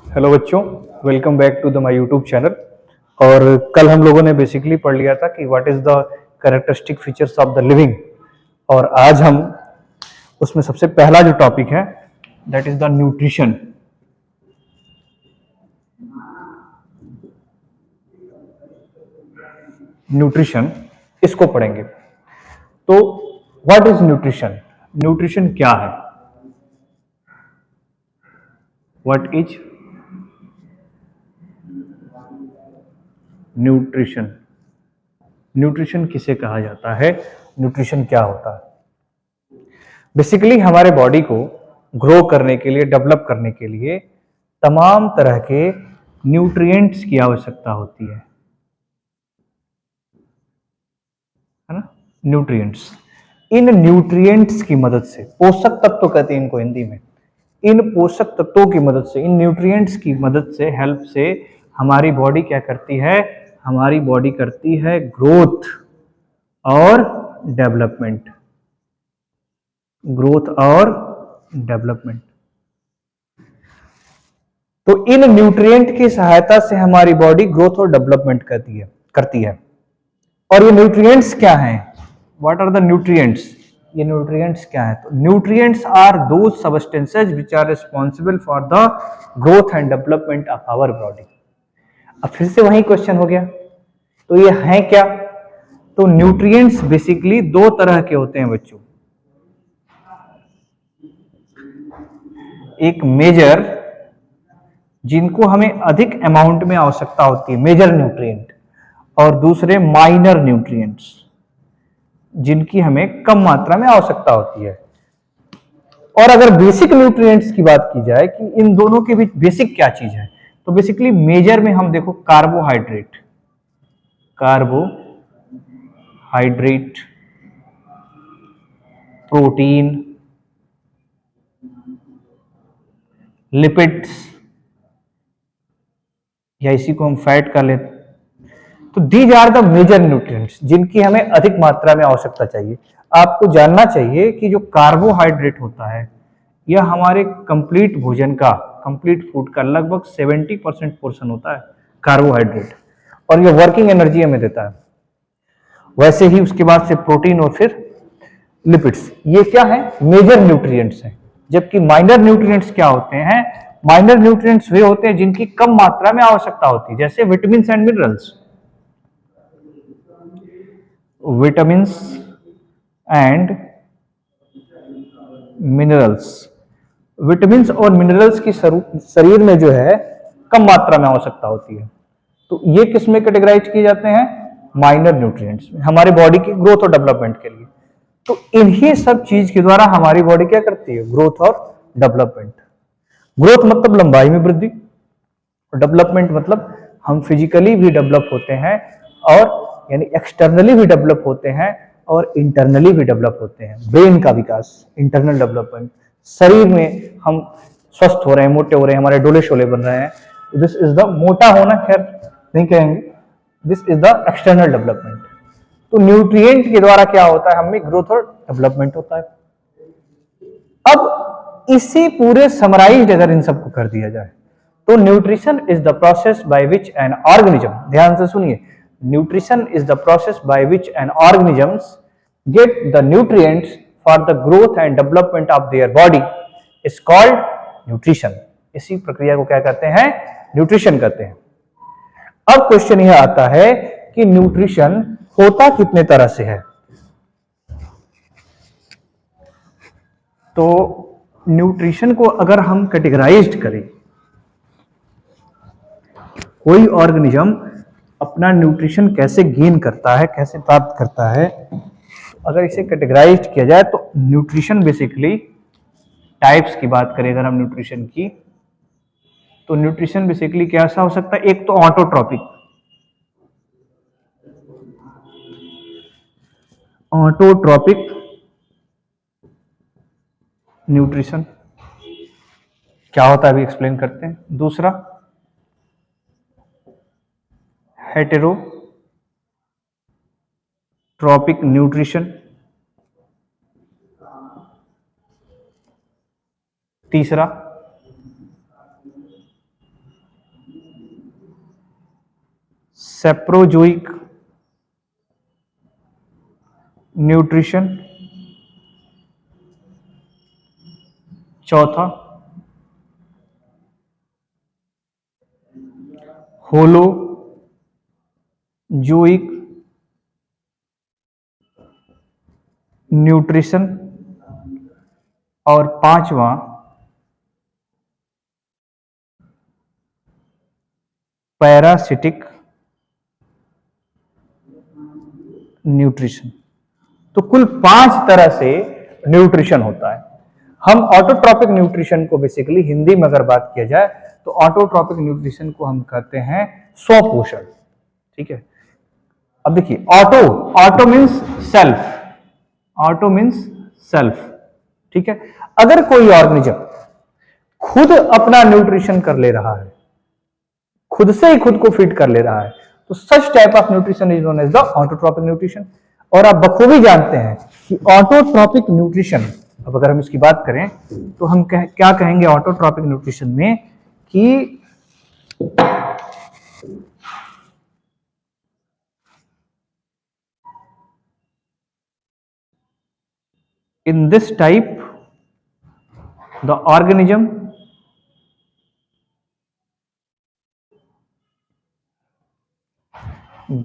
Hello बच्चों, welcome back to the my YouTube channel. और कल हम लोगों ने बेसिकली पढ़ लिया था कि what is the characteristic features of the living. और आज हम उसमें सबसे पहला जो टॉपिक है that is the nutrition. Nutrition इसको पढ़ेंगे। तो व्हाट इज न्यूट्रिशन? न्यूट्रिशन क्या है? What is nutrition? न्यूट्रिशन किसे कहा जाता है? न्यूट्रिशन क्या होता है? बेसिकली हमारे बॉडी को ग्रो करने के लिए, डेवलप करने के लिए तमाम तरह के न्यूट्रिएंट्स की आवश्यकता होती है ना? न्यूट्रिएंट्स। इन न्यूट्रिएंट्स की मदद से, पोषक तत्व कहते हैं इनको हिंदी में, इन पोषक तत्वों की मदद से, इन न्यूट्रिएंट्स की मदद से, हेल्प से हमारी बॉडी क्या करती है? हमारी बॉडी करती है ग्रोथ और डेवलपमेंट। ग्रोथ और डेवलपमेंट। तो इन न्यूट्रिएंट की सहायता से हमारी बॉडी ग्रोथ और डेवलपमेंट करती है। और ये न्यूट्रिएंट्स क्या हैं? What are the nutrients? ये न्यूट्रिएंट्स क्या है? तो nutrients are those substances which are responsible for the growth and development of our body. अब फिर से वही क्वेश्चन हो गया, तो ये हैं क्या? तो न्यूट्रिएंट्स बेसिकली दो तरह के होते हैं बच्चों। एक मेजर, जिनको हमें अधिक अमाउंट में आवश्यकता होती है, मेजर न्यूट्रिएंट, और दूसरे माइनर न्यूट्रिएंट्स, जिनकी हमें कम मात्रा में आवश्यकता होती है। और अगर बेसिक न्यूट्रिएंट्स की बात की जाए कि इन दोनों के बीच बेसिक क्या चीज है, तो बेसिकली मेजर में हम देखो कार्बोहाइड्रेट, प्रोटीन, लिपिड्स, या इसी को हम फैट का लेते। तो these are the major nutrients जिनकी हमें अधिक मात्रा में आवश्यकता चाहिए। आपको जानना चाहिए कि जो कार्बोहाइड्रेट होता है यह हमारे कंप्लीट भोजन का, कंप्लीट फूड का लगभग 70% पोर्शन होता है कार्बोहाइड्रेट, और यह वर्किंग एनर्जी हमें देता है। वैसे ही उसके बाद से प्रोटीन और फिर लिपिड्स, ये क्या है? मेजर न्यूट्रिएंट्स हैं। जबकि माइनर न्यूट्रिएंट्स क्या होते हैं? माइनर न्यूट्रिएंट्स वे होते हैं जिनकी कम मात्रा में आवश्यकता होती है, जैसे vitamin and minerals. Vitamins and minerals, vitamins और मिनरल्स की शरीर में जो है कम मात्रा में आवश्यकता होती है। तो ये किस में कैटेगराइज किए जाते हैं? माइनर न्यूट्रिएंट्स में, हमारे बॉडी की ग्रोथ और डेवलपमेंट के लिए। तो इन्हीं सब चीज के द्वारा हमारी बॉडी क्या करती है? ग्रोथ और डेवलपमेंट। ग्रोथ मतलब लंबाई में वृद्धि, और डेवलपमेंट मतलब हम फिजिकली भी डेवलप होते हैं, और यानी एक्सटर्नली भी डेवलप होते हैं और इंटरनली भी डेवलप होते हैं। ब्रेन का विकास, इंटरनल डेवलपमेंट, शरीर में हम स्वस्थ हो रहे हैं, मोटे हो रहे हैं, हमारे डोले शोले बन रहे हैं। दिस इज द मोटा होना, खैर नहीं कहेंगे, this is the external development. तो न्यूट्रिएंट के द्वारा क्या होता है? हमें ग्रोथ और डेवलपमेंट होता है। अब इसी पूरे समराइज्ड अगर इन सबको कर दिया जाए, तो nutrition is the process by which an organism, ध्यान से सुनिए, nutrition is the process by which N organisms get the nutrients for the growth and development of their body is called nutrition. इसी प्रक्रिया को क्या कहते हैं? न्यूट्रिशन कहते हैं। अब क्वेश्चन यह आता है कि न्यूट्रिशन होता कितने तरह से है? तो न्यूट्रिशन को अगर हम कैटेगराइज्ड करें, कोई ऑर्गेनिज्म अपना न्यूट्रिशन कैसे गेन करता है, कैसे प्राप्त करता है, अगर इसे कैटेगराइज किया जाए तो न्यूट्रिशन बेसिकली टाइप्स की बात करें अगर हम न्यूट्रिशन की, तो न्यूट्रिशन बेसिकली कैसा हो सकता है? एक तो ऑटोट्रॉपिक, ऑटोट्रॉपिक न्यूट्रिशन क्या होता है अभी एक्सप्लेन करते हैं। दूसरा हेटेरोट्रॉपिक न्यूट्रिशन, तीसरा सेप्रोजोइक न्यूट्रिशन, चौथा होलोजोइक न्यूट्रिशन, और पांचवा पैरासिटिक न्यूट्रिशन। तो कुल 5 तरह से न्यूट्रिशन होता है। हम ऑटोट्रॉपिक न्यूट्रिशन को बेसिकली हिंदी में अगर बात किया जाए तो ऑटोट्रॉपिक न्यूट्रिशन को हम कहते हैं स्वपोषण। ठीक है, अब देखिए auto means self, auto means self. ठीक है, अगर कोई ऑर्गेनिज्म खुद अपना न्यूट्रिशन कर ले रहा है, खुद से ही खुद को फीड कर ले रहा है, तो such type of nutrition is known as the autotrophic nutrition. और आप बखूबी जानते हैं कि ऑटोट्रॉपिक न्यूट्रिशन, अब अगर हम इसकी बात करें तो हम क्या कहेंगे ऑटोट्रॉपिक न्यूट्रिशन में कि in this type the organism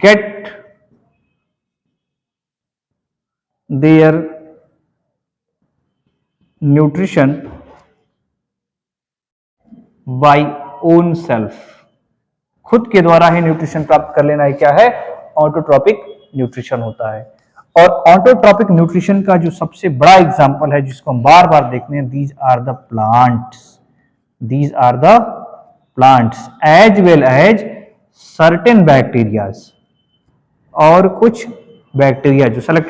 get their nutrition by own self, खुद के द्वारा ही न्यूट्रिशन प्राप्त कर लेना, क्या है, ऑटोट्रॉपिक न्यूट्रिशन होता है। और ऑटोट्रॉपिक न्यूट्रिशन का जो सबसे बड़ा एग्जांपल है जिसको हम बार बार देखते हैं, these are the plants as well as certain bacterias, और कुछ बैक्टीरिया जो सेलेक्टेड